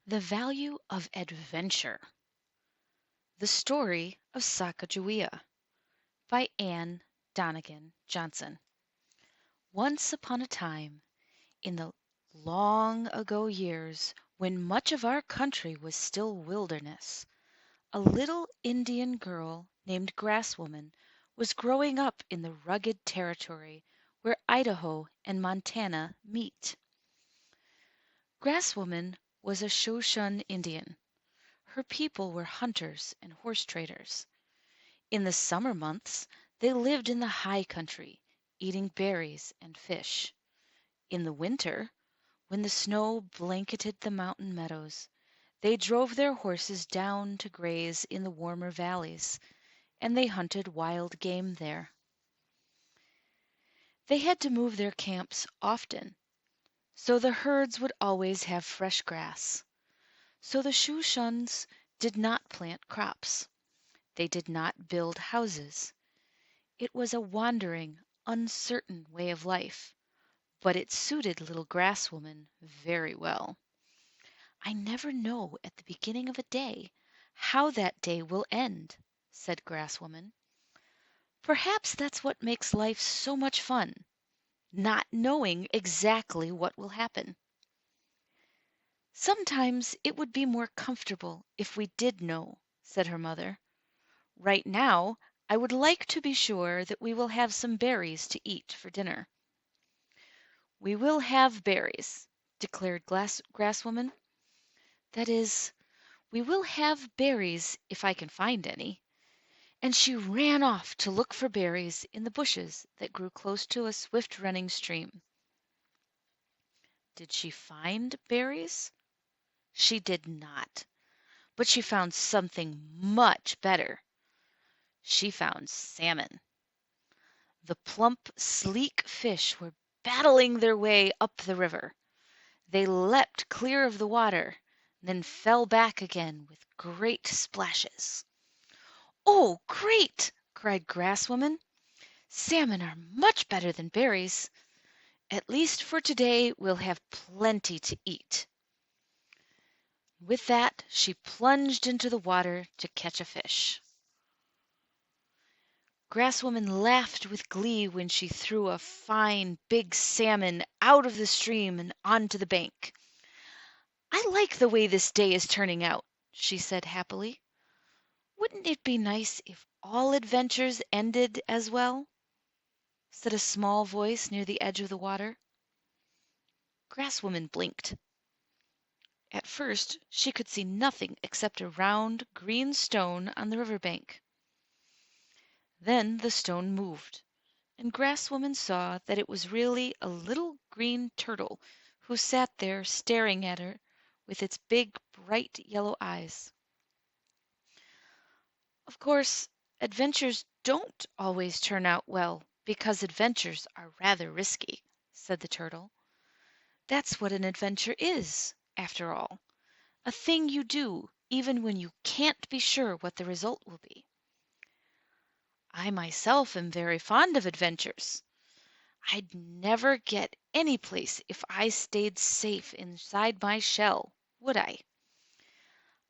The Value of Adventure. The Story of Sacagawea by Donegan Johnson. Once upon a time, in the long ago years when much of our country was still wilderness, a little Indian girl named Grasswoman was growing up in the rugged territory where Idaho and Montana meet. Grasswoman was a Shoshone Indian. Her people were hunters and horse traders. In the summer months they lived in the high country, eating berries and fish. In the winter, when the snow blanketed the mountain meadows, they drove their horses down to graze in the warmer valleys, and they hunted wild game there. They had to move their camps often, so the herds would always have fresh grass. So the Shoshones did not plant crops. They did not build houses. It was a wandering, uncertain way of life, but it suited little Grasswoman very well. "I never know at the beginning of a day how that day will end," said Grasswoman. "Perhaps that's what makes life so much fun, not knowing exactly what will happen." "Sometimes it would be more comfortable if we did know," said her mother. "Right now I would like to be sure that we will have some berries to eat for dinner." "We will have berries," declared Grasswoman. "That is, we will have berries if I can find any." And she ran off to look for berries in the bushes that grew close to a swift running stream. Did she find berries? She did not, but she found something much better. She found salmon. The plump, sleek fish were battling their way up the river. They leapt clear of the water, then fell back again with great splashes. "Oh, great!" cried Grasswoman. "Salmon are much better than berries. At least for to-day we'll have plenty to eat." With that she plunged into the water to catch a fish. Grasswoman laughed with glee when she threw a fine, big salmon out of the stream and onto the bank. "I like the way this day is turning out," she said happily. "Wouldn't it be nice if all adventures ended as well?" said a small voice near the edge of the water. Grasswoman blinked. At first she could see nothing except a round, green stone on the river bank. Then the stone moved, and Grasswoman saw that it was really a little green turtle who sat there staring at her with its big, bright yellow eyes. "Of course, adventures don't always turn out well, because adventures are rather risky," said the turtle. "That's what an adventure is, after all. A thing you do even when you can't be sure what the result will be. I myself am very fond of adventures. I'd never get any place if I stayed safe inside my shell, would I?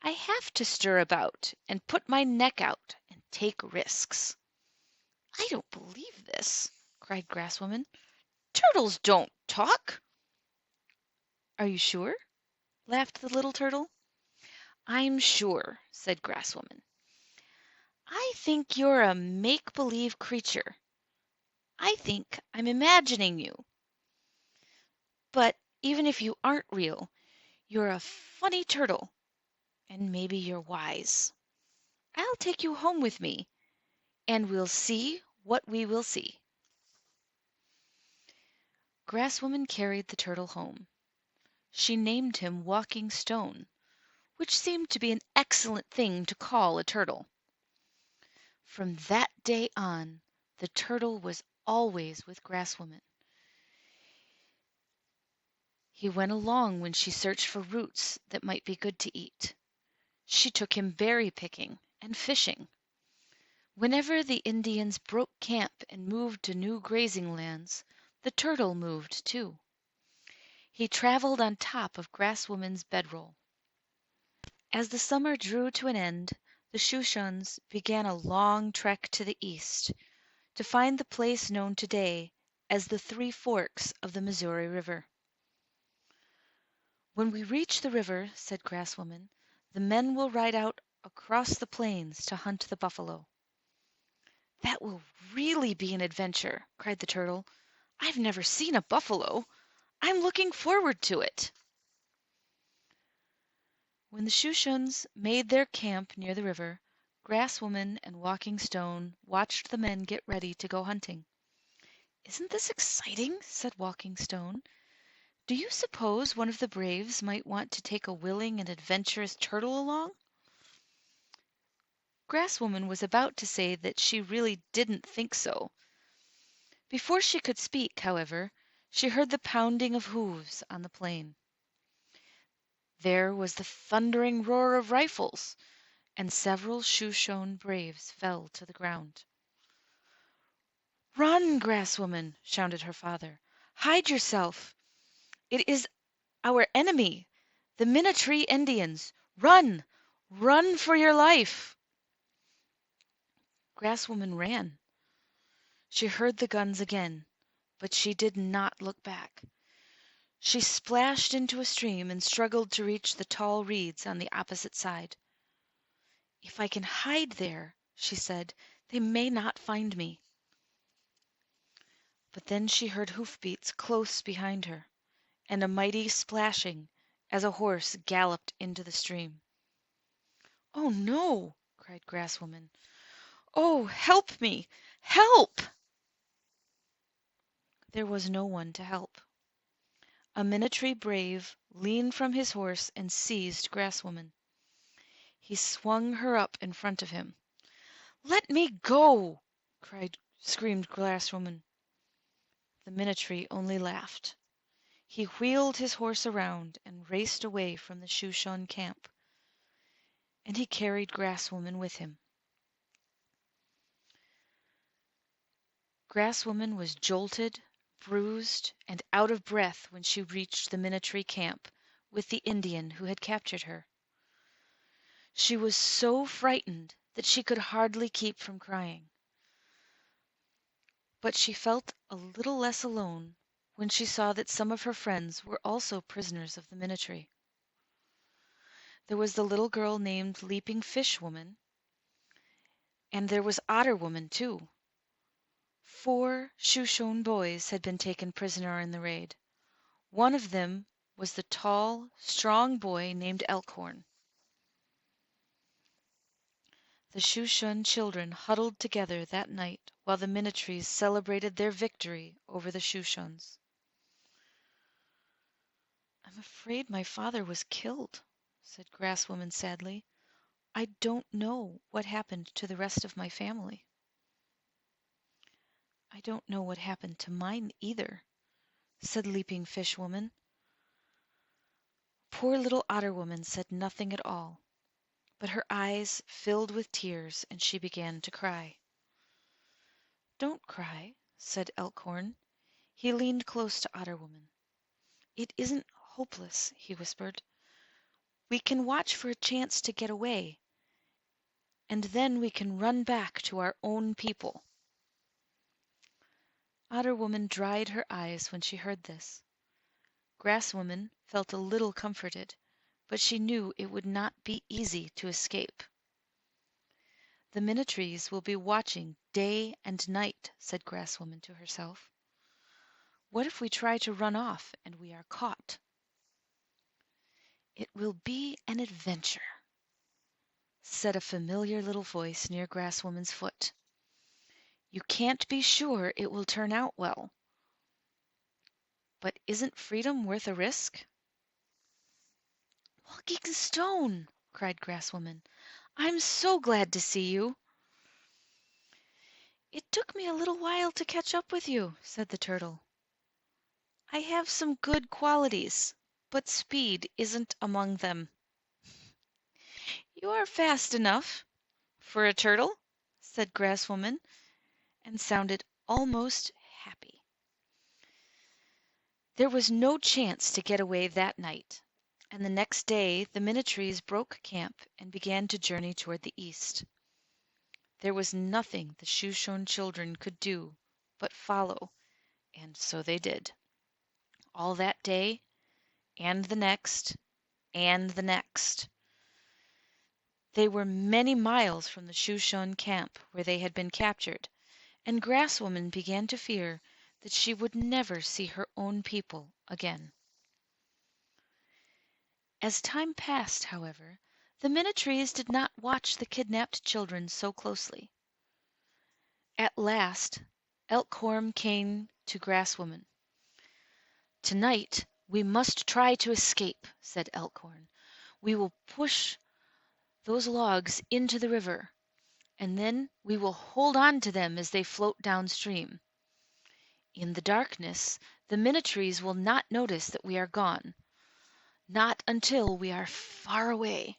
I have to stir about and put my neck out and take risks." "I don't believe this," cried Grasswoman. "Turtles don't talk." "Are you sure?" laughed the little turtle. "I'm sure," said Grasswoman. "I think you're a make-believe creature. I think I'm imagining you. But even if you aren't real, you're a funny turtle, and maybe you're wise. I'll take you home with me, and we'll see what we will see." Grasswoman carried the turtle home. She named him Walking Stone, which seemed to be an excellent thing to call a turtle. From that day on the turtle was always with Grasswoman. He went along when she searched for roots that might be good to eat. She took him berry picking and fishing. Whenever the Indians broke camp and moved to new grazing lands, the turtle moved too. He traveled on top of Grasswoman's bedroll. As the summer drew to an end, the Shushuns began a long trek to the east, to find the place known today as the Three Forks of the Missouri River. "When we reach the river," said Grasswoman, "the men will ride out across the plains to hunt the buffalo." "That will really be an adventure!" cried the Turtle. "I've never seen a buffalo. I'm looking forward to it." When the Shushuns made their camp near the river, Grasswoman and Walking Stone watched the men get ready to go hunting. "Isn't this exciting?" said Walking Stone. "Do you suppose one of the braves might want to take a willing and adventurous turtle along?" Grasswoman was about to say that she really didn't think so. Before she could speak, however, she heard the pounding of hoofs on the plain. There was the thundering roar of rifles, and several Shoshone braves fell to the ground. "Run, Grasswoman!" shouted her father. "Hide yourself! It is our enemy, the Minnetree Indians. Run! Run for your life!" Grasswoman ran. She heard the guns again, but she did not look back. She splashed into a stream and struggled to reach the tall reeds on the opposite side. "If I can hide there," she said, "they may not find me." But then she heard hoofbeats close behind her, and a mighty splashing as a horse galloped into the stream. "Oh, no!" cried Grasswoman. "Oh, help me! Help!" There was no one to help. A Minnetree brave leaned from his horse and seized Grasswoman. He swung her up in front of him. "Let me go!" screamed Grasswoman. The Minnetree only laughed. He wheeled his horse around and raced away from the Shoshone camp, and he carried Grasswoman with him. Grasswoman was jolted, bruised, and out of breath when she reached the Minnetree camp with the Indian who had captured her. She was so frightened that she could hardly keep from crying. But she felt a little less alone when she saw that some of her friends were also prisoners of the Minnetree. There was the little girl named Leaping Fish Woman, and there was Otter Woman, too. 4 Shoshone boys had been taken prisoner in the raid. One of them was the tall, strong boy named Elkhorn. The Shoshone children huddled together that night while the Minnetrees celebrated their victory over the Shoshones. "I'm afraid my father was killed," said Grasswoman sadly. "I don't know what happened to the rest of my family." "I don't know what happened to mine either," said Leaping Fish Woman. Poor little Otter Woman said nothing at all, but her eyes filled with tears and she began to cry. "Don't cry," said Elkhorn. He leaned close to Otter Woman. "It isn't hopeless," he whispered. "We can watch for a chance to get away, and then we can run back to our own people." Otter Woman dried her eyes when she heard this. Grasswoman felt a little comforted, but she knew it would not be easy to escape. "The Minnetrees will be watching day and night," said Grasswoman to herself. "What if we try to run off and we are caught?" "It will be an adventure," said a familiar little voice near Grasswoman's foot. "You can't be sure it will turn out well. But isn't freedom worth a risk?" "Walking Stone!" cried Grasswoman. "I'm so glad to see you." "It took me a little while to catch up with you," said the turtle. "I have some good qualities, but speed isn't among them." "You are fast enough for a turtle," said Grasswoman, and sounded almost happy. There was no chance to get away that night. And the next day the Minnietries broke camp and began to journey toward the east. There was nothing the Shoeshone children could do but follow, and so they did. All that day, and the next, and the next. They were many miles from the Shoeshone camp where they had been captured, and Grasswoman began to fear that she would never see her own people again. As time passed, however, the Minnietries did not watch the kidnapped children so closely. At last Elkhorn came to Grasswoman. "Tonight we must try to escape," said Elkhorn. "We will push those logs into the river, and then we will hold on to them as they float downstream. In the darkness the Minnietries will not notice that we are gone, not until we are far away."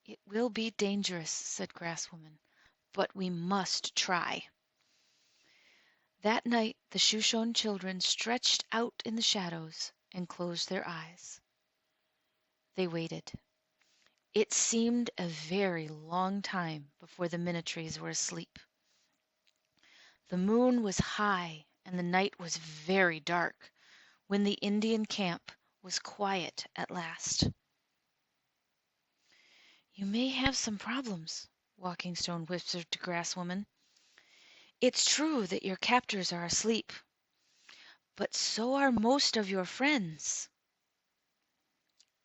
"It will be dangerous," said Grasswoman, "but we must try." That night the Shoeshone children stretched out in the shadows and closed their eyes. They waited. It seemed a very long time before the Minnietries were asleep. The moon was high and the night was very dark when the Indian camp was quiet at last. "You may have some problems," Walking Stone whispered to Grasswoman. "It's true that your captors are asleep, but so are most of your friends."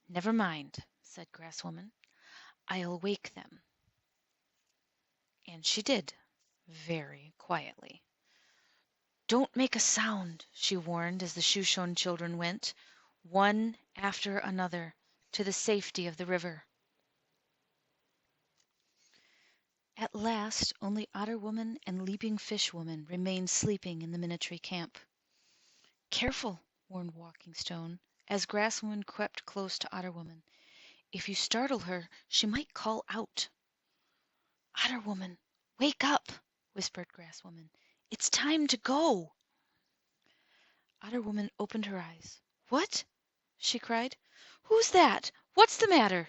"Never mind," said Grasswoman. "I'll wake them." And she did, very quietly. "Don't make a sound," she warned as the Shoeshone children went, one after another, to the safety of the river. At last only Otter Woman and Leaping Fish Woman remained sleeping in the Minnietry camp. "Careful," warned Walking Stone, as Grass Woman crept close to Otter Woman. "If you startle her, she might call out." "Otter Woman, wake up," whispered Grass Woman. "It's time to go." Otter Woman opened her eyes. "What?" she cried. "Who's that? What's the matter?"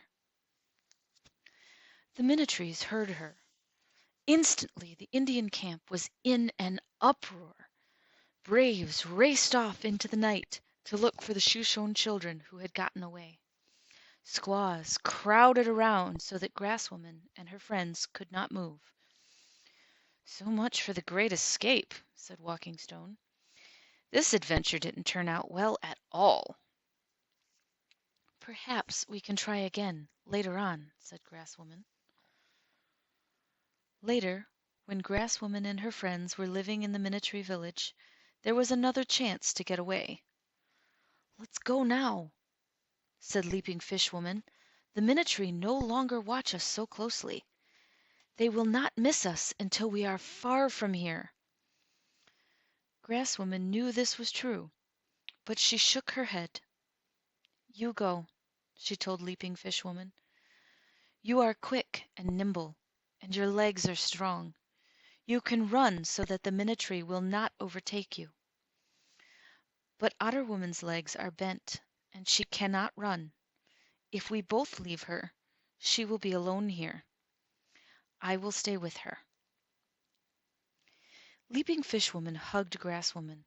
The Minnietries heard her. Instantly the Indian camp was in an uproar. Braves raced off into the night to look for the Shoeshone children who had gotten away. Squaws crowded around so that Grasswoman and her friends could not move. "So much for the Great Escape," said Walking Stone. "This adventure didn't turn out well at all." "Perhaps we can try again later on," said Grasswoman. Later, when Grasswoman and her friends were living in the Minnietry village, there was another chance to get away. "Let's go now," said Leaping Fish Woman. "The Minnietry no longer watch us so closely. They will not miss us until we are far from here." Grasswoman knew this was true, but she shook her head. "You go," she told Leaping Fish Woman. "You are quick and nimble, and your legs are strong. You can run so that the Minnietry will not overtake you. But Otter Woman's legs are bent, and she cannot run. If we both leave her, she will be alone here. I will stay with her." Leaping Fish Woman hugged Grass Woman.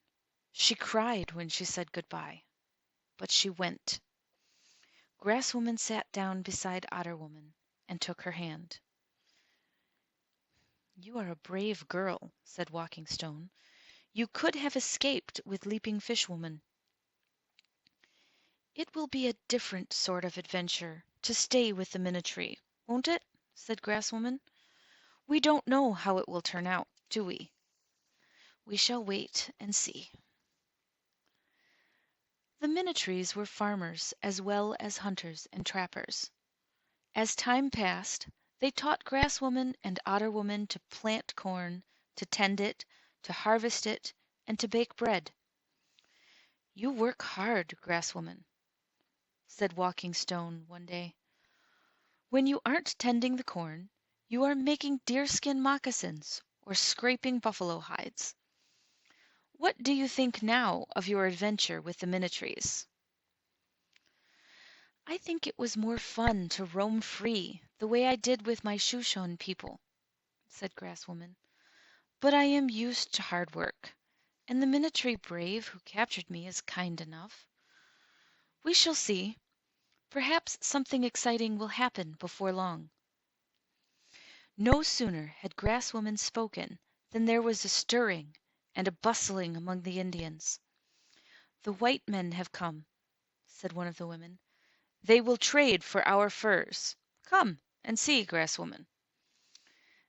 She cried when she said good-bye, but she went. Grass Woman sat down beside Otter Woman and took her hand. "You are a brave girl," said Walking Stone. "You could have escaped with Leaping Fish Woman." "It will be a different sort of adventure to stay with the Minnietry, won't it?" said Grass Woman. "We don't know how it will turn out, do we? We shall wait and see." The Minnietries were farmers as well as hunters and trappers. As time passed, they taught Grass Woman and Otter Woman to plant corn, to tend it, to harvest it, and to bake bread. "You work hard, Grass Woman," said Walking Stone one day. "When you aren't tending the corn, you are making deerskin moccasins or scraping buffalo hides. What do you think now of your adventure with the Minnietries?" I think it was more fun to roam free, the way I did with my Shoshone people, said Grasswoman. But I am used to hard work, and the Minotry brave who captured me is kind enough. We shall see. Perhaps something exciting will happen before long. No sooner had Grasswoman spoken than there was a stirring and a bustling among the Indians. The white men have come, said one of the women. They will trade for our furs. Come and see, Grasswoman.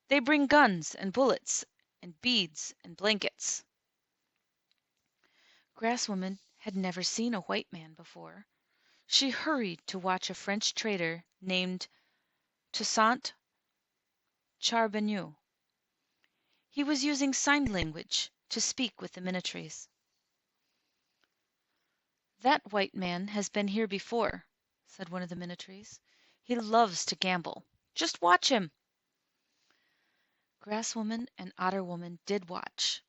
They bring guns and bullets and beads and blankets. Grasswoman had never seen a white man before. She hurried to watch a French trader named Toussaint Charbonneau. He was using sign language to speak with the Minotaries. That white man has been here before, said one of the Minotaries. He loves to gamble. Just watch him. Grasswoman and Otterwoman did watch.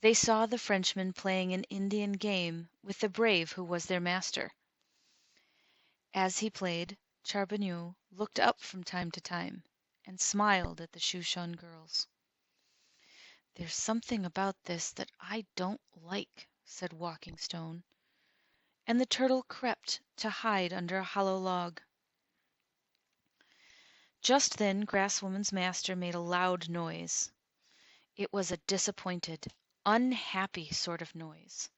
They saw the Frenchman playing an Indian game with the brave who was their master. As he played, Charbonneau looked up from time to time and smiled at the Shoshone girls. There's something about this that I don't like, said Walking Stone, and the turtle crept to hide under a hollow log. Just then Grasswoman's master made a loud noise. It was a disappointed, unhappy sort of noise.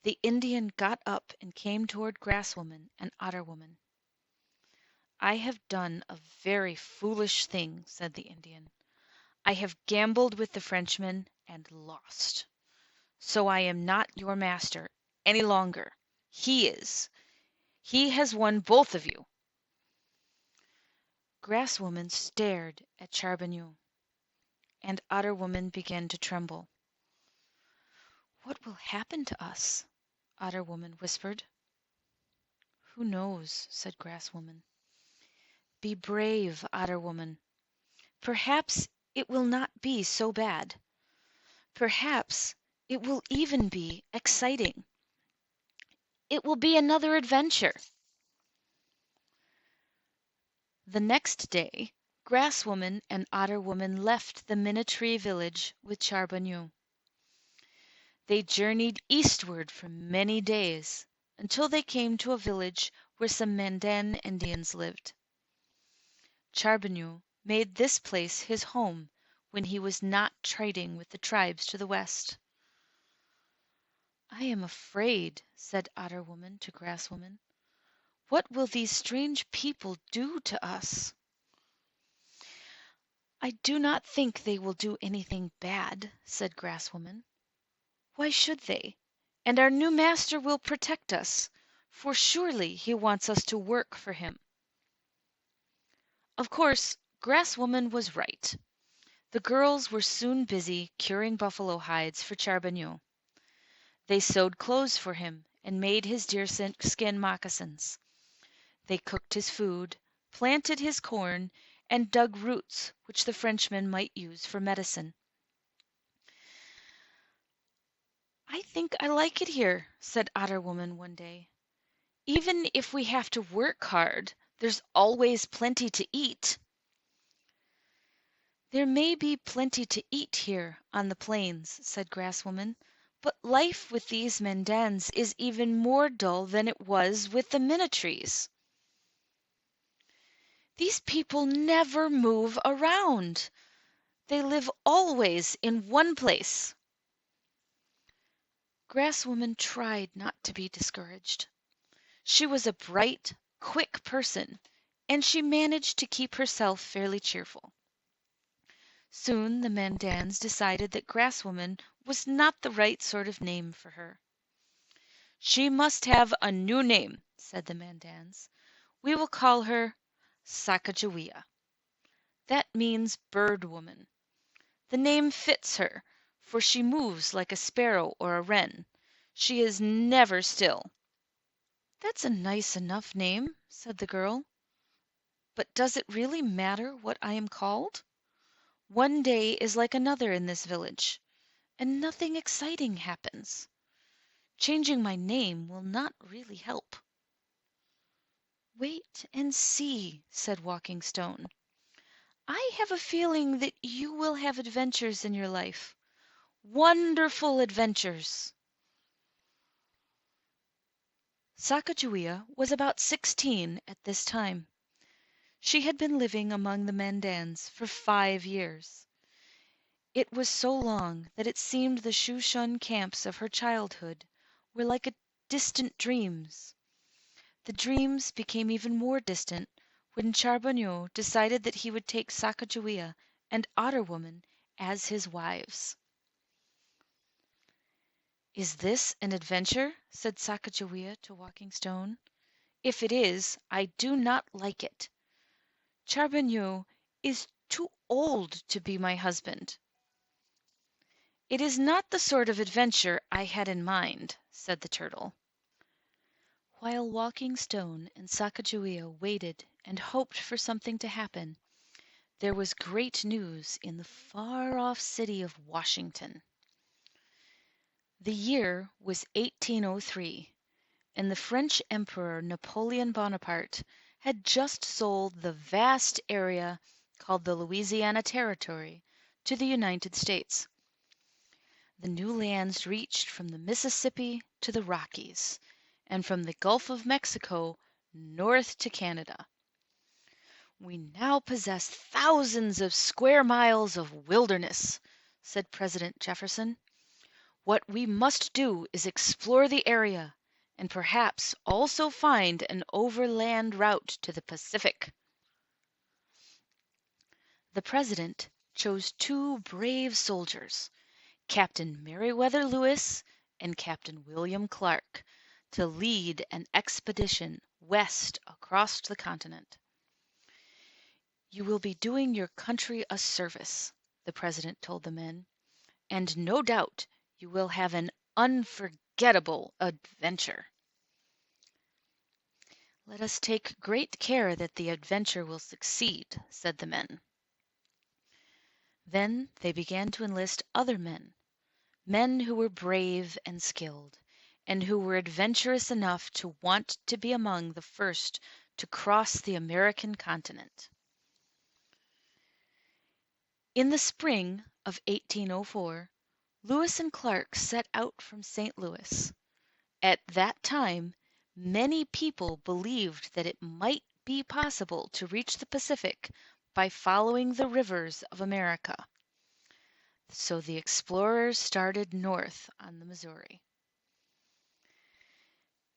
The Indian got up and came toward Grasswoman and Otterwoman. I have done a very foolish thing, said the Indian. I have gambled with the Frenchman and lost. So I am not your master any longer. He is. He has won both of you. Grasswoman stared at Charbonneau, and Otterwoman began to tremble. What will happen to us? Otterwoman whispered. Who knows, said Grasswoman. Be brave, Otterwoman. Perhaps it will not be so bad. Perhaps it will even be exciting. It will be another adventure. The next day, Grasswoman and Otterwoman left the Minotree village with Charbonneau. They journeyed eastward for many days until they came to a village where some Mandan Indians lived. Charbonneau made this place his home when he was not trading with the tribes to the west. I am afraid, said Otterwoman to Grasswoman. What will these strange people do to us? I do not think they will do anything bad, said Grasswoman. Why should they? And our new master will protect us, for surely he wants us to work for him. Of course, Grasswoman was right. The girls were soon busy curing buffalo hides for Charbonneau. They sewed clothes for him and made his deerskin moccasins. They cooked his food, planted his corn, and dug roots which the Frenchmen might use for medicine. I think I like it here, said Otterwoman one day. Even if we have to work hard, there's always plenty to eat. There may be plenty to eat here on the plains, said Grasswoman, but life with these Mandans is even more dull than it was with the Minotrees. These people never move around. They live always in one place. Grasswoman tried not to be discouraged. She was a bright, quick person, and she managed to keep herself fairly cheerful. Soon the Mandans decided that Grasswoman was not the right sort of name for her. She must have a new name, said the Mandans. We will call her Sacagawea. That means bird woman. The name fits her, for she moves like a sparrow or a wren. She is never still. That's a nice enough name, said the girl. But does it really matter what I am called? One day is like another in this village, and nothing exciting happens. Changing my name will not really help. "Wait and see," said Walking Stone. "I have a feeling that you will have adventures in your life. Wonderful adventures." Sacagawea was about 16 at this time. She had been living among the Mandans for 5 years. It was so long that it seemed the Shushan camps of her childhood were like distant dreams. The dreams became even more distant when Charbonneau decided that he would take Sacagawea and Otter Woman as his wives. "Is this an adventure?" said Sacagawea to Walking Stone. "If it is, I do not like it. Charbonneau is too old to be my husband." "It is not the sort of adventure I had in mind," said the turtle. While Walking Stone and Sacagawea waited and hoped for something to happen, there was great news in the far off city of Washington. The year was 1803, and the French Emperor Napoleon Bonaparte had just sold the vast area called the Louisiana Territory to the United States. The new lands reached from the Mississippi to the Rockies, and from the Gulf of Mexico north to Canada. "We now possess thousands of square miles of wilderness," said President Jefferson. "What we must do is explore the area, and perhaps also find an overland route to the Pacific." The President chose two brave soldiers, Captain Meriwether Lewis and Captain William Clark, to lead an expedition west across the continent. "You will be doing your country a service," the President told the men, "and no doubt you will have an unforgettable adventure." "Let us take great care that the adventure will succeed," said the men. Then they began to enlist other men who were brave and skilled, and who were adventurous enough to want to be among the first to cross the American continent. In the spring of 1804, Lewis and Clark set out from St. Louis. At that time many people believed that it might be possible to reach the Pacific by following the rivers of America. So the explorers started north on the Missouri.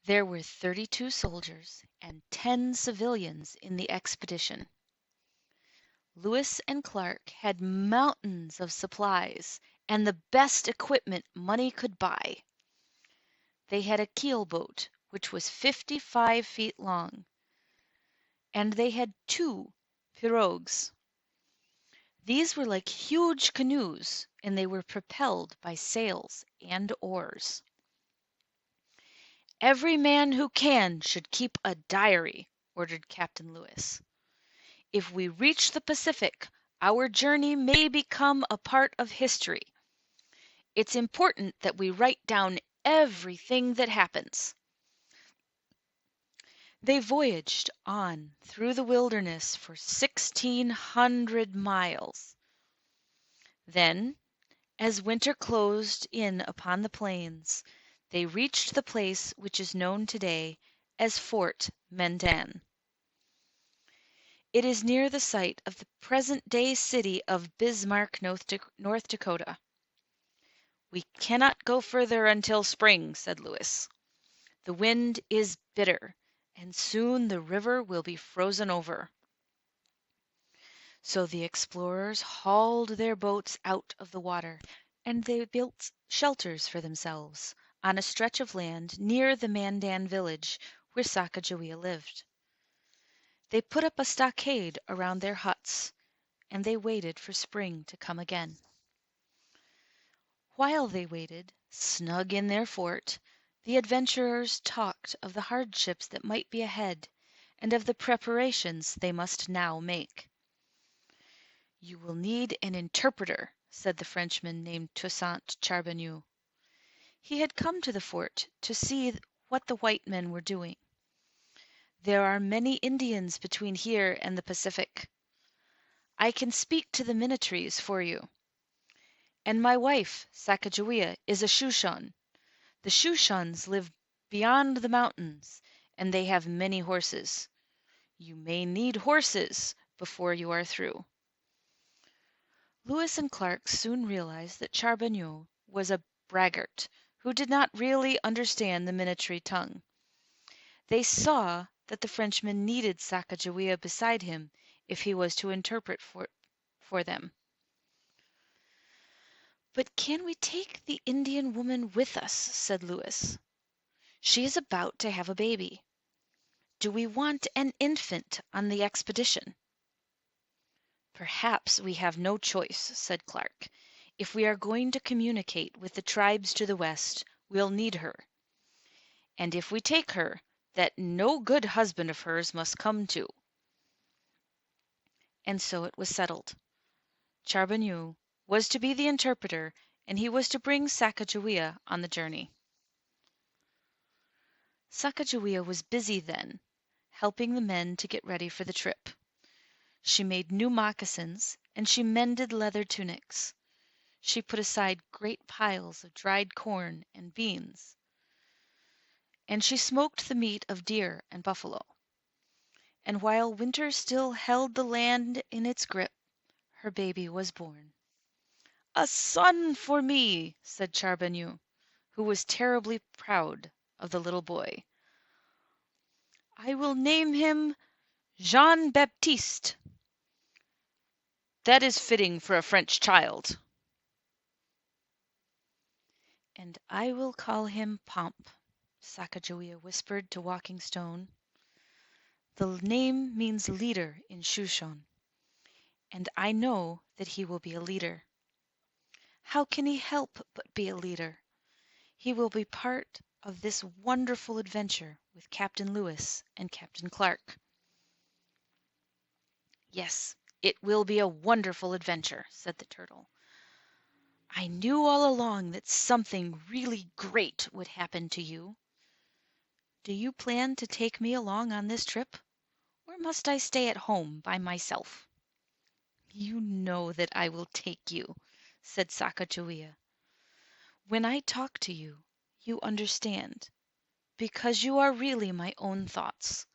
There were 32 soldiers and 10 civilians in the expedition. Lewis and Clark had mountains of supplies and the best equipment money could buy. They had a keel boat which was 55 feet long, and they had 2 pirogues. These were like huge canoes, and they were propelled by sails and oars. "Every man who can should keep a diary," ordered Captain Lewis. "If we reach the Pacific, our journey may become a part of history. It's important that we write down everything that happens." They voyaged on through the wilderness for 1,600 miles. Then, as winter closed in upon the plains, they reached the place which is known today as Fort Mandan. It is near the site of the present-day city of Bismarck, North Dakota. "We cannot go further until spring," said Lewis. "The wind is bitter, and soon the river will be frozen over." So the explorers hauled their boats out of the water, and they built shelters for themselves on a stretch of land near the Mandan village where Sacagawea lived. They put up a stockade around their huts, and they waited for spring to come again. While they waited, snug in their fort, the adventurers talked of the hardships that might be ahead, and of the preparations they must now make. "You will need an interpreter," said the Frenchman named Toussaint Charbonneau. He had come to the fort to see what the white men were doing. There are many Indians between here and the Pacific. I can speak to the Minnetrees for you. And my wife, Sacagawea, is a Shoshone. The Shoshones live beyond the mountains, and they have many horses. You may need horses before you are through." Lewis and Clark soon realized that Charbonneau was a braggart who did not really understand the Minnetree tongue. They saw that the Frenchman needed Sacagawea beside him if he was to interpret for them. "But can we take the Indian woman with us?" said Lewis. "She is about to have a baby. Do we want an infant on the expedition?" "Perhaps we have no choice," said Clark. "If we are going to communicate with the tribes to the west, we'll need her. And if we take her, that no good husband of hers must come too." And so it was settled. Charbonneau was to be the interpreter, and he was to bring Sacagawea on the journey. Sacagawea was busy then, helping the men to get ready for the trip. She made new moccasins, and she mended leather tunics. She put aside great piles of dried corn and beans, and she smoked the meat of deer and buffalo. And while winter still held the land in its grip, her baby was born. "A son for me!" said Charbonneau, who was terribly proud of the little boy. "I will name him Jean Baptiste." "That is fitting for a French child." "And I will call him Pomp," Sacagawea whispered to Walking Stone. "The name means leader in Shoshone, and I know that he will be a leader. How can he help but be a leader? He will be part of this wonderful adventure with Captain Lewis and Captain Clark." "Yes, it will be a wonderful adventure," said the turtle. "I knew all along that something really great would happen to you. Do you plan to take me along on this trip, or must I stay at home by myself?" "You know that I will take you," said Sacagawea. "When I talk to you, you understand, because you are really my own thoughts.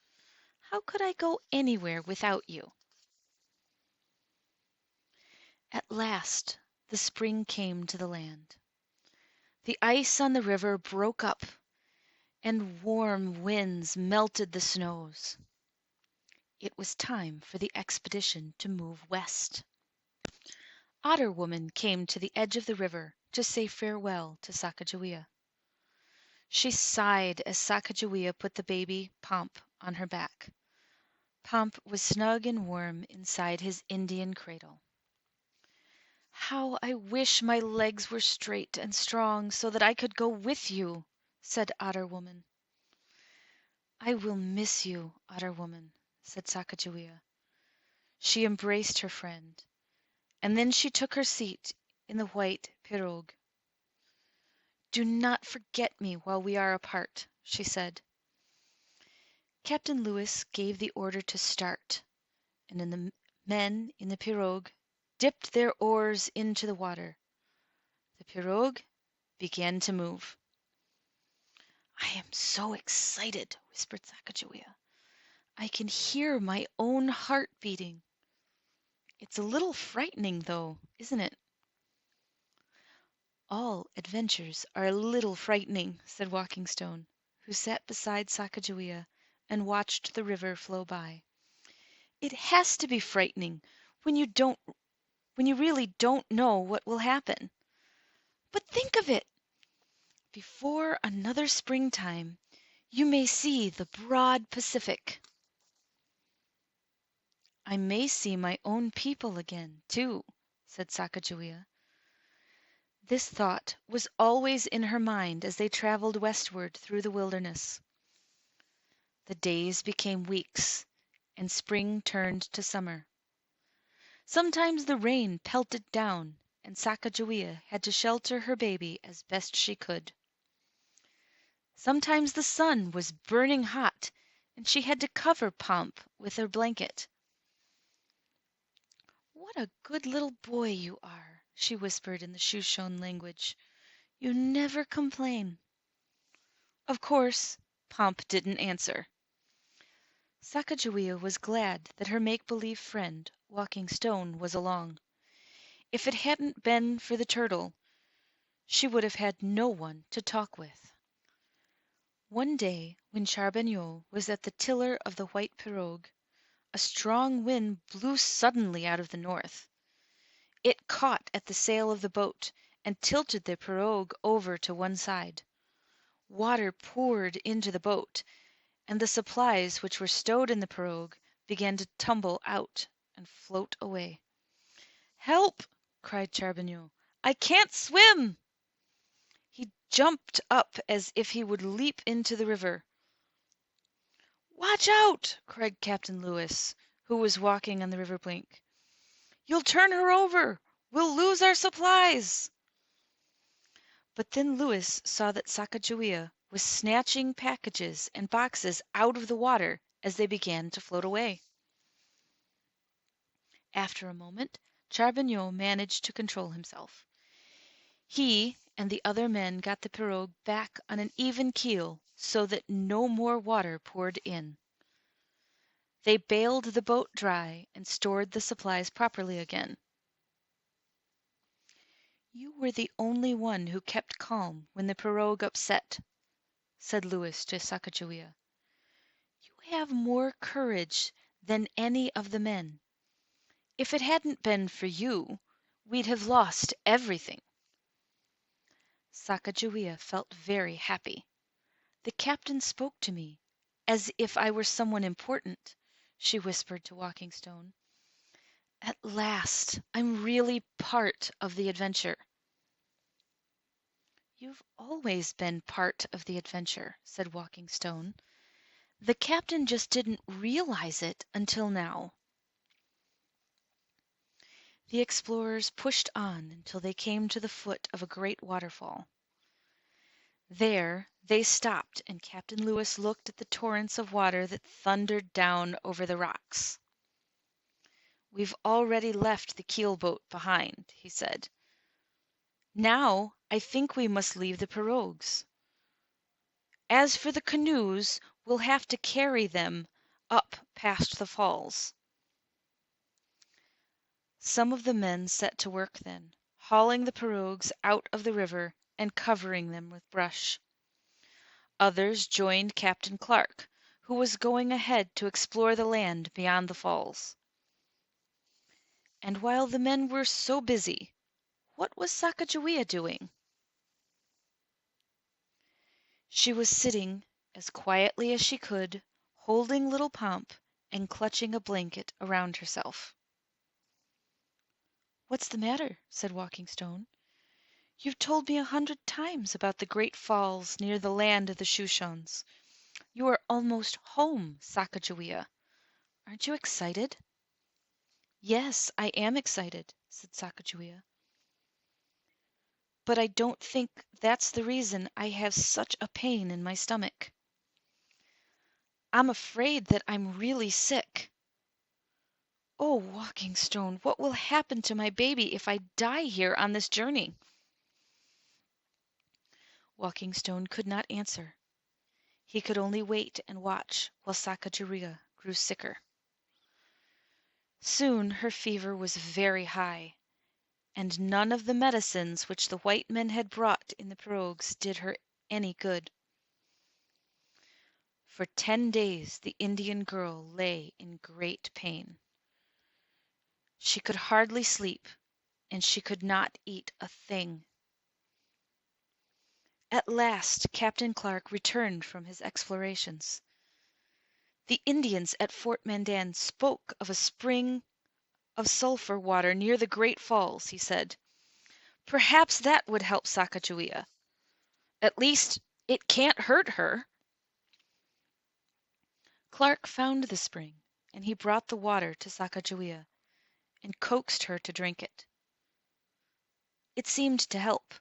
How could I go anywhere without you?" At last the spring came to the land. The ice on the river broke up, and warm winds melted the snows. It was time for the expedition to move west. Otter Woman came to the edge of the river to say farewell to Sacagawea. She sighed as Sacagawea put the baby Pomp on her back. Pomp was snug and warm inside his Indian cradle. "How I wish my legs were straight and strong so that I could go with you," said Otter Woman. "I will miss you, Otter Woman," said Sacagawea. She embraced her friend, and then she took her seat in the white pirogue. "Do not forget me while we are apart," she said. Captain Lewis gave the order to start, and the men in the pirogue dipped their oars into the water. The pirogue began to move. "I am so excited," whispered Sacagawea. "I can hear my own heart beating. It's a little frightening, though, isn't it?" "All adventures are a little frightening," said Walking Stone, who sat beside Sacagawea and watched the river flow by. "It has to be frightening when you really don't know what will happen. But think of it! Before another springtime you may see the broad Pacific." "I may see my own people again, too," said Sacagawea. This thought was always in her mind as they traveled westward through the wilderness. The days became weeks, and spring turned to summer. Sometimes the rain pelted down, and Sacagawea had to shelter her baby as best she could. Sometimes the sun was burning hot, and she had to cover Pomp with her blanket. "What a good little boy you are," she whispered in the Shoshone language. "You never complain." Of course, Pomp didn't answer. Sacagawea was glad that her make-believe friend, Walking Stone, was along. If it hadn't been for the turtle, she would have had no one to talk with. One day, when Charbonneau was at the tiller of the white pirogue, a strong wind blew suddenly out of the north. It caught at the sail of the boat and tilted the pirogue over to one side. Water poured into the boat, and the supplies which were stowed in the pirogue began to tumble out and float away. "Help!" cried Charbonneau. "I can't swim!" He jumped up as if he would leap into the river. "Watch out!" cried Captain Lewis, who was walking on the river brink. "You'll turn her over! We'll lose our supplies!" But then Lewis saw that Sacagawea was snatching packages and boxes out of the water as they began to float away. After a moment Charbonneau managed to control himself. He and the other men got the pirogue back on an even keel so that no more water poured in. They baled the boat dry and stored the supplies properly again. "You were the only one who kept calm when the pirogue upset," said Lewis to Sacagawea. "You have more courage than any of the men. If it hadn't been for you, we'd have lost everything." Sacagawea felt very happy. "The captain spoke to me as if I were someone important," she whispered to Walking Stone. "At last I'm really part of the adventure." "You've always been part of the adventure," said Walking Stone. "The captain just didn't realize it until now." The explorers pushed on until they came to the foot of a great waterfall. There they stopped, and Captain Lewis looked at the torrents of water that thundered down over the rocks. "We've already left the keel boat behind," he said. "Now I think we must leave the pirogues. As for the canoes, we'll have to carry them up past the falls." Some of the men set to work then, hauling the pirogues out of the river and covering them with brush. Others joined Captain Clark, who was going ahead to explore the land beyond the falls. And while the men were so busy, what was Sacagawea doing? She was sitting as quietly as she could, holding little Pomp and clutching a blanket around herself. "What's the matter?" said Walking Stone. "You've told me 100 times about the great falls near the land of the Shoshones. You are almost home, Sacagawea. Aren't you excited?" "Yes, I am excited," said Sacagawea. "But I don't think that's the reason I have such a pain in my stomach. I'm afraid that I'm really sick. Oh, Walking Stone, what will happen to my baby if I die here on this journey?" Walking Stone could not answer. He could only wait and watch while Sacagawea grew sicker. Soon her fever was very high, and none of the medicines which the white men had brought in the pirogues did her any good. For 10 days the Indian girl lay in great pain. She could hardly sleep, and she could not eat a thing. At last Captain Clark returned from his explorations. "The Indians at Fort Mandan spoke of a spring of sulphur water near the Great Falls," he said. "Perhaps that would help Sacagawea. At least, it can't hurt her." Clark found the spring, and he brought the water to Sacagawea and coaxed her to drink it. It seemed to help.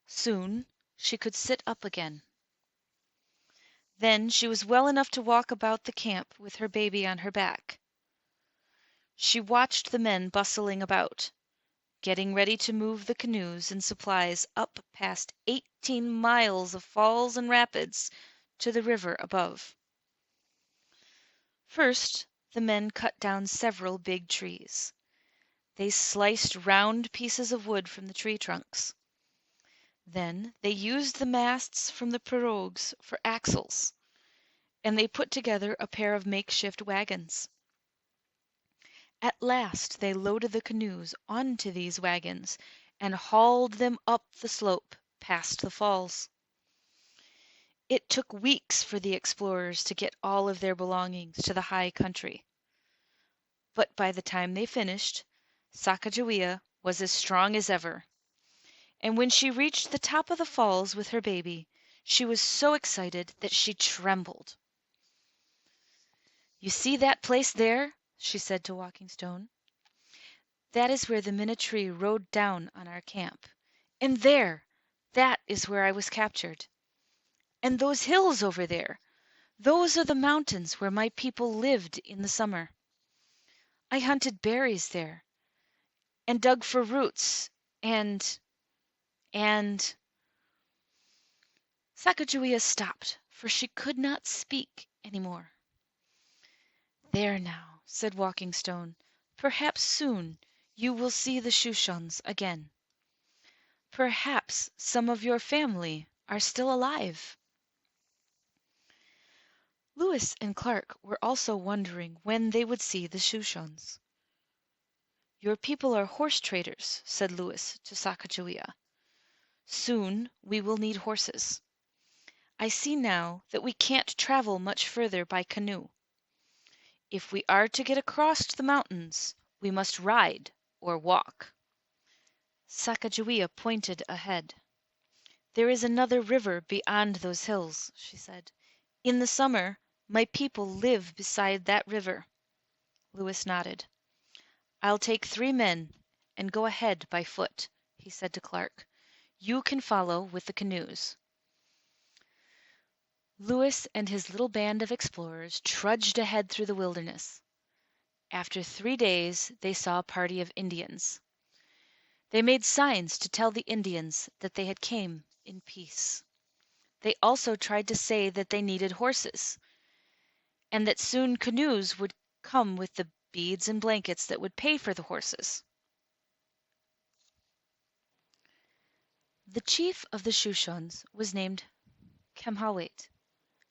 Soon she could sit up again. Then she was well enough to walk about the camp with her baby on her back. She watched the men bustling about, getting ready to move the canoes and supplies up past 18 miles of falls and rapids to the river above. First, the men cut down several big trees. They sliced round pieces of wood from the tree trunks. Then they used the masts from the pirogues for axles, and they put together a pair of makeshift wagons. At last they loaded the canoes onto these wagons and hauled them up the slope past the falls. It took weeks for the explorers to get all of their belongings to the high country. But by the time they finished, Sacagawea was as strong as ever. And when she reached the top of the falls with her baby, she was so excited that she trembled. "You see that place there?" she said to Walking Stone. "That is where the Minnitree rode down on our camp. And there! That is where I was captured. And those hills over there! Those are the mountains where my people lived in the summer. I hunted berries there, and dug for roots, and Sacagawea stopped, for she could not speak any more. "There now," said Walking Stone, "perhaps soon you will see the Shoshones again. Perhaps some of your family are still alive." Lewis and Clark were also wondering when they would see the Shoshones. "Your people are horse traders," said Lewis to Sacagawea. "Soon we will need horses. I see now that we can't travel much further by canoe. If we are to get across the mountains, we must ride or walk." Sacagawea pointed ahead. "There is another river beyond those hills," she said. "In the summer my people live beside that river." Lewis nodded. "I'll take 3 men and go ahead by foot," he said to Clark. "You can follow with the canoes." Lewis and his little band of explorers trudged ahead through the wilderness. After 3 days they saw a party of Indians. They made signs to tell the Indians that they had came in peace. They also tried to say that they needed horses, and that soon canoes would come with the beads and blankets that would pay for the horses. The chief of the Shoshones was named Kemhawait,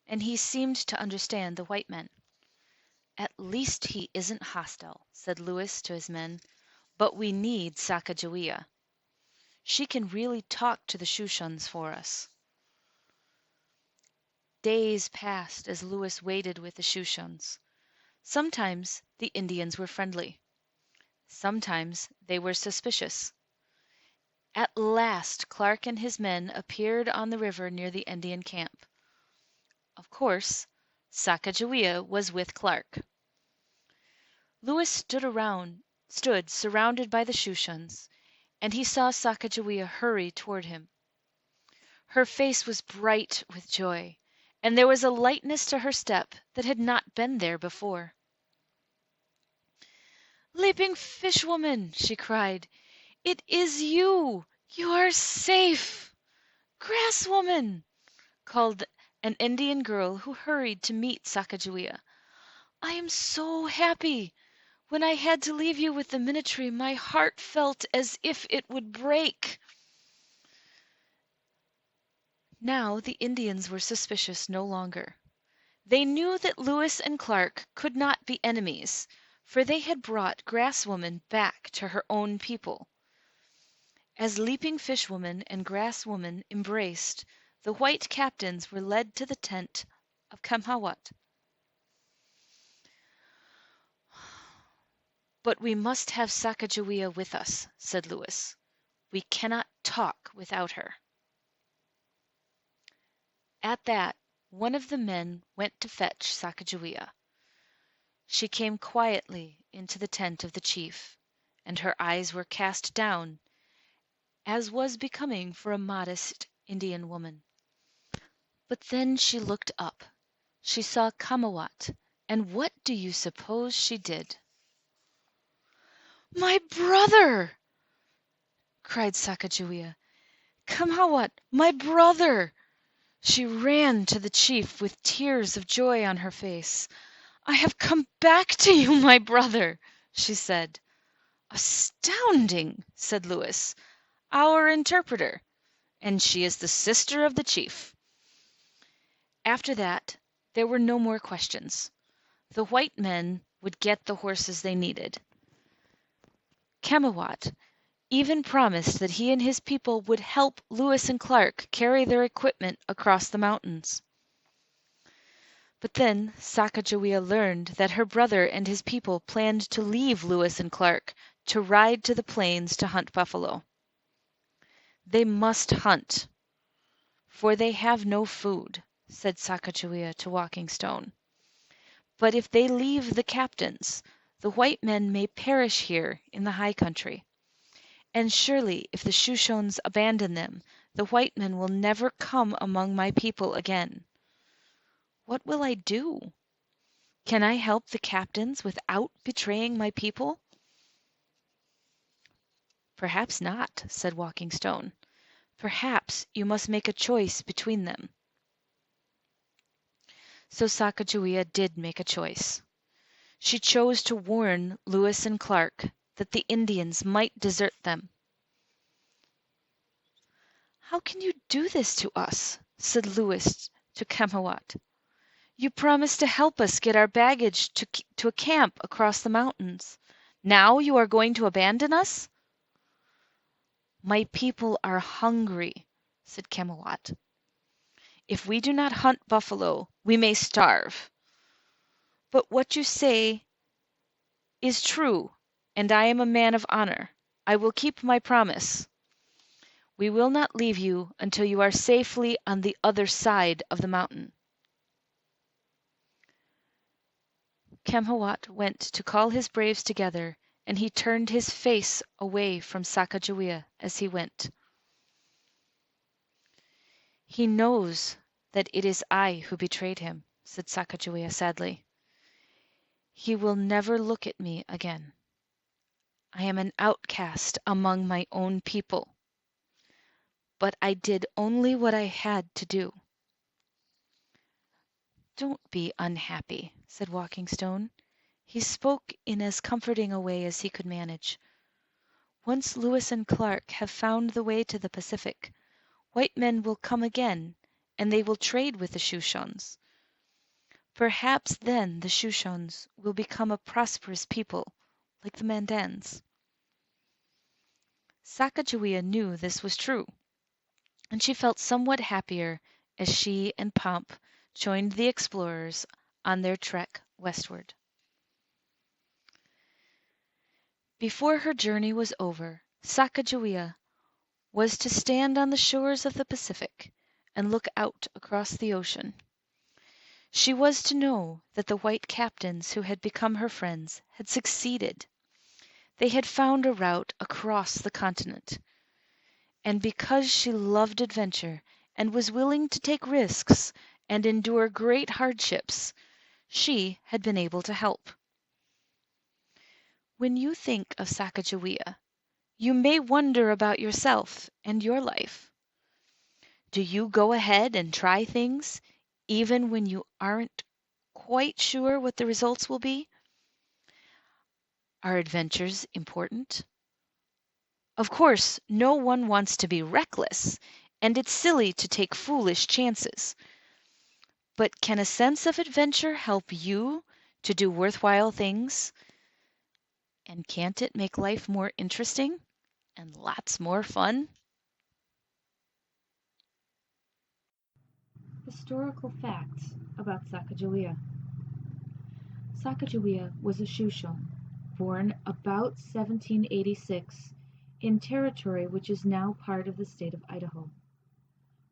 and he seemed to understand the white men. "At least he isn't hostile," said Lewis to his men. "But we need Sacagawea. She can really talk to the Shoshones for us." Days passed as Lewis waited with the Shoshones. Sometimes the Indians were friendly. Sometimes they were suspicious. At last Clark and his men appeared on the river near the Indian camp. Of course, Sacagawea was with Clark. Lewis stood surrounded by the Shoshones, and he saw Sacagawea hurry toward him. Her face was bright with joy, and there was a lightness to her step that had not been there before. "Leaping Fish Woman!" she cried. "It is you! You are safe!" "Grass Woman!" called an Indian girl who hurried to meet Sacagawea. "I am so happy! When I had to leave you with the Minnitree, my heart felt as if it would break." Now the Indians were suspicious no longer. They knew that Lewis and Clark could not be enemies, for they had brought Grass Woman back to her own people. As Leaping Fish Woman and Grass Woman embraced, the white captains were led to the tent of Kemhawat. "But we must have Sacagawea with us," said Lewis. "We cannot talk without her." At that, one of the men went to fetch Sacagawea. She came quietly into the tent of the chief, and her eyes were cast down, as was becoming for a modest Indian woman. But then she looked up she saw Kamawat, and what do you suppose she did? "My brother!" cried Sacagawea. "Kamawat, my brother!" She ran to the chief with tears of joy on her face. "I have come back to you, my brother," she said. "Astounding!" said Lewis, "our interpreter, and she is the sister of the chief." After that there were no more questions. The white men would get the horses they needed. Camawat even promised that he and his people would help Lewis and Clark carry their equipment across the mountains. But then Sacagawea learned that her brother and his people planned to leave Lewis and Clark to ride to the plains to hunt buffalo. "They must hunt, for they have no food," said Sacagawea to Walking Stone. "But if they leave the captains, the white men may perish here in the high country. And surely if the Shoshones abandon them, the white men will never come among my people again. What will I do? Can I help the captains without betraying my people?" "Perhaps not," said Walking Stone. "Perhaps you must make a choice between them." So Sacagawea did make a choice. She chose to warn Lewis and Clark that the Indians might desert them. "How can you do this to us?" said Lewis to Camawat. "You promised to help us get our baggage to a camp across the mountains. Now you are going to abandon us?" "My people are hungry," said Camawat. "If we do not hunt buffalo, we may starve. But what you say is true, and I am a man of honor. I will keep my promise. We will not leave you until you are safely on the other side of the mountain." Camawat went to call his braves together, and he turned his face away from Sacagawea as he went. "He knows that it is I who betrayed him," said Sacagawea sadly. "He will never look at me again. I am an outcast among my own people. But I did only what I had to do." "Don't be unhappy," said Walking Stone. He spoke in as comforting a way as he could manage. "Once Lewis and Clark have found the way to the Pacific, white men will come again, and they will trade with the Shoshones. Perhaps then the Shoshones will become a prosperous people, like the Mandans." Sacagawea knew this was true, and she felt somewhat happier as she and Pomp joined the explorers on their trek westward. Before her journey was over, Sacagawea was to stand on the shores of the Pacific and look out across the ocean. She was to know that the white captains who had become her friends had succeeded. They had found a route across the continent. And because she loved adventure and was willing to take risks and endure great hardships, she had been able to help. When you think of Sacagawea, you may wonder about yourself and your life. Do you go ahead and try things even when you aren't quite sure what the results will be? Are adventures important? Of course, no one wants to be reckless, and it's silly to take foolish chances. But can a sense of adventure help you to do worthwhile things? And can't it make life more interesting and lots more fun? Historical facts about Sacagawea. Sacagawea was a Shoshone, born about 1786 in territory which is now part of the state of Idaho.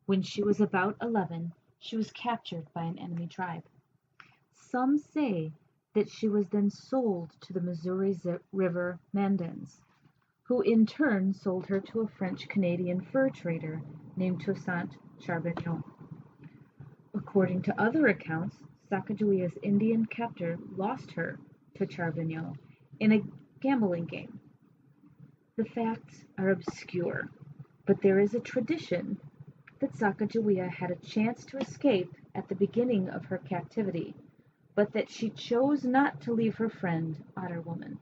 When she was about 11, she was captured by an enemy tribe. Some say that she was then sold to the Missouri River Mandans, who in turn sold her to a French-Canadian fur trader named Toussaint Charbonneau. According to other accounts, Sacagawea's Indian captor lost her to Charbonneau in a gambling game. The facts are obscure, but there is a tradition that Sacagawea had a chance to escape at the beginning of her captivity, but that she chose not to leave her friend, Otter Woman.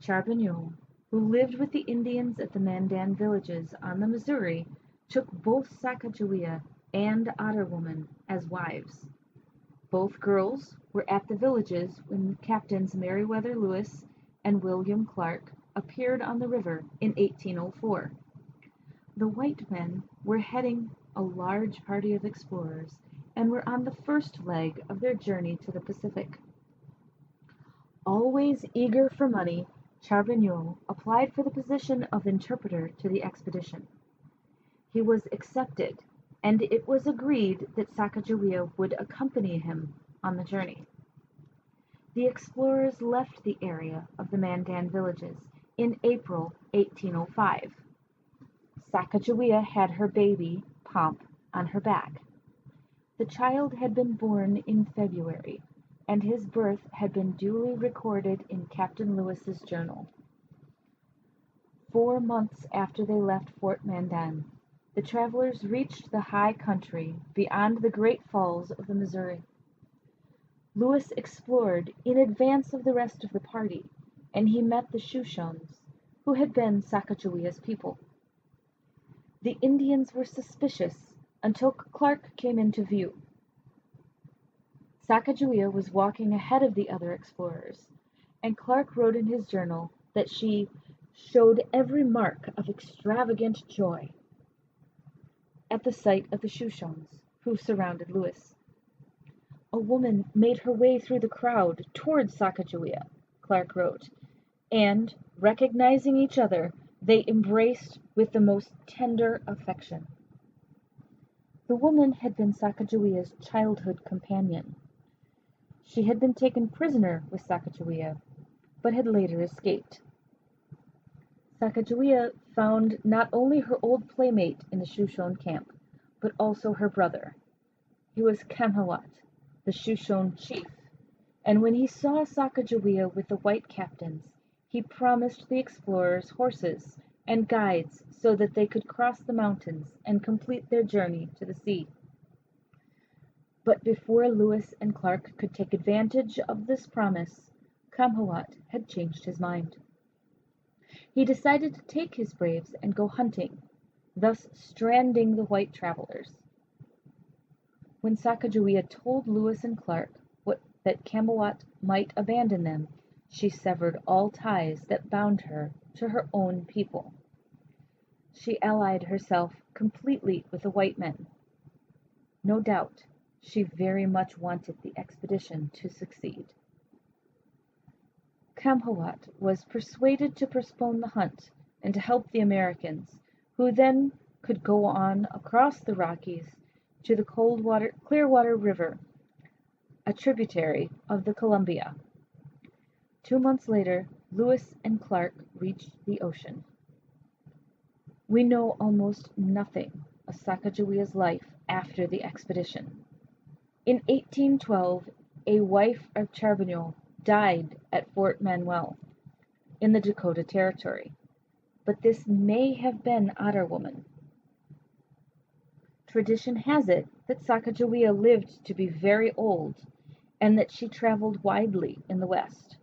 Charbonneau, who lived with the Indians at the Mandan villages on the Missouri, took both Sacagawea and Otter Woman as wives. Both girls were at the villages when Captains Meriwether Lewis and William Clark appeared on the river in 1804. The white men were heading a large party of explorers and were on the first leg of their journey to the Pacific. Always eager for money, Charbonneau applied for the position of interpreter to the expedition. He was accepted, and it was agreed that Sacagawea would accompany him on the journey. The explorers left the area of the Mandan villages in April 1805. Sacagawea had her baby, Pomp, on her back. The child had been born in February, and his birth had been duly recorded in Captain Lewis's journal. 4 months after they left Fort Mandan, the travelers reached the high country beyond the great falls of the Missouri. Lewis explored in advance of the rest of the party, and he met the Shoshones, who had been Sacagawea's people. The Indians were suspicious until Clark came into view. Sacagawea was walking ahead of the other explorers, and Clark wrote in his journal that she showed every mark of extravagant joy at the sight of the Shoshones, who surrounded Lewis. A woman made her way through the crowd toward Sacagawea, Clark wrote, and, recognizing each other, they embraced with the most tender affection. The woman had been Sacagawea's childhood companion. She had been taken prisoner with Sacagawea, but had later escaped. Sacagawea found not only her old playmate in the Shoshone camp, but also her brother. He was Kamhawat, the Shoshone chief, and when he saw Sacagawea with the white captains, he promised the explorers horses and guides so that they could cross the mountains and complete their journey to the sea. But before Lewis and Clark could take advantage of this promise, Kamhawat had changed his mind. He decided to take his braves and go hunting, thus stranding the white travelers. When Sacagawea told Lewis and Clark that Kamhawat might abandon them, she severed all ties that bound her to her own people. She allied herself completely with the white men. No doubt, she very much wanted the expedition to succeed. Kamhawat was persuaded to postpone the hunt and to help the Americans, who then could go on across the Rockies to the Clearwater River, a tributary of the Columbia. 2 months later, Lewis and Clark reached the ocean. We know almost nothing of Sacagawea's life after the expedition. In 1812, a wife of Charbonneau died at Fort Manuel in the Dakota Territory, but this may have been Otter Woman. Tradition has it that Sacagawea lived to be very old and that she traveled widely in the West.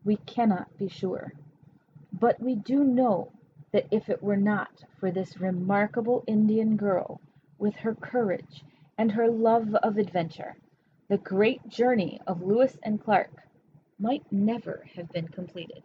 We cannot be sure, but we do know that if it were not for this remarkable Indian girl, with her courage and her love of adventure, the great journey of Lewis and Clark might never have been completed.